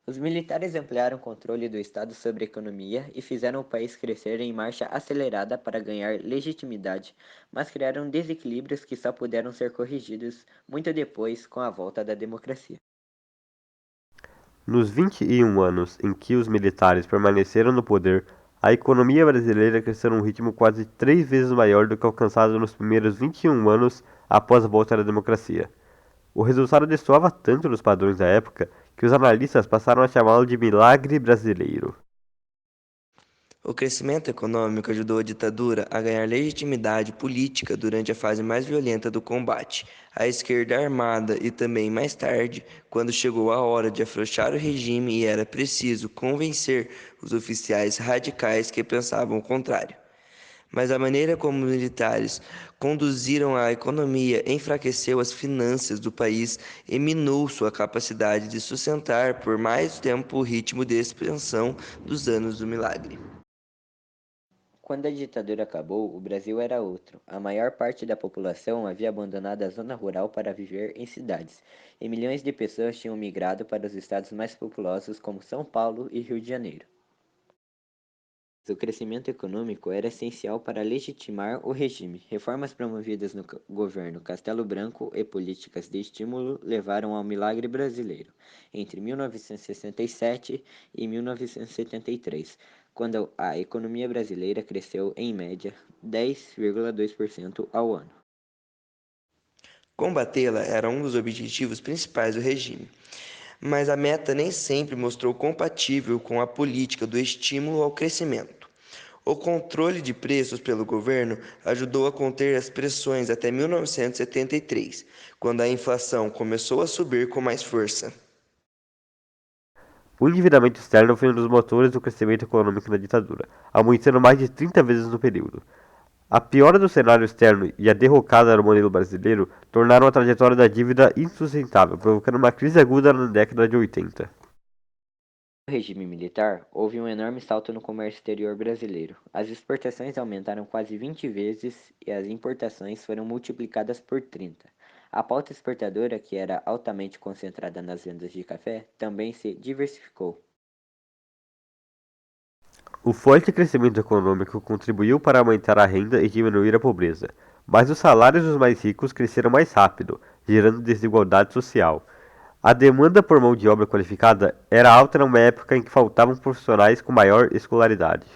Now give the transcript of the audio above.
Os militares ampliaram o controle do Estado sobre a economia e fizeram o país crescer em marcha acelerada para ganhar legitimidade, mas criaram desequilíbrios que só puderam ser corrigidos muito depois com a volta da democracia. Nos 21 anos em que os militares permaneceram no poder, a economia brasileira cresceu num ritmo quase 3 vezes maior do que alcançado nos primeiros 21 anos após a volta da democracia. O resultado destoava tanto dos padrões da época que os analistas passaram a chamá-lo de milagre brasileiro. O crescimento econômico ajudou a ditadura a ganhar legitimidade política durante a fase mais violenta do combate à esquerda armada e também mais tarde, quando chegou a hora de afrouxar o regime e era preciso convencer os oficiais radicais que pensavam o contrário. Mas a maneira como os militares conduziram a economia enfraqueceu as finanças do país e minou sua capacidade de sustentar por mais tempo o ritmo de expansão dos anos do milagre. Quando a ditadura acabou, o Brasil era outro. A maior parte da população havia abandonado a zona rural para viver em cidades, e milhões de pessoas tinham migrado para os estados mais populosos como São Paulo e Rio de Janeiro. O crescimento econômico era essencial para legitimar o regime. Reformas promovidas no governo Castelo Branco e políticas de estímulo levaram ao milagre brasileiro entre 1967 e 1973, quando a economia brasileira cresceu em média 10,2% ao ano. Combatê-la era um dos objetivos principais do regime, mas a meta nem sempre mostrou compatível com a política do estímulo ao crescimento. O controle de preços pelo governo ajudou a conter as pressões até 1973, quando a inflação começou a subir com mais força. O endividamento externo foi um dos motores do crescimento econômico na ditadura, aumentando mais de 30 vezes no período. A piora do cenário externo e a derrocada do modelo brasileiro tornaram a trajetória da dívida insustentável, provocando uma crise aguda na década de 80. No regime militar, houve um enorme salto no comércio exterior brasileiro. As exportações aumentaram quase 20 vezes e as importações foram multiplicadas por 30. A pauta exportadora, que era altamente concentrada nas vendas de café, também se diversificou. O forte crescimento econômico contribuiu para aumentar a renda e diminuir a pobreza, mas os salários dos mais ricos cresceram mais rápido, gerando desigualdade social. A demanda por mão de obra qualificada era alta numa época em que faltavam profissionais com maior escolaridade.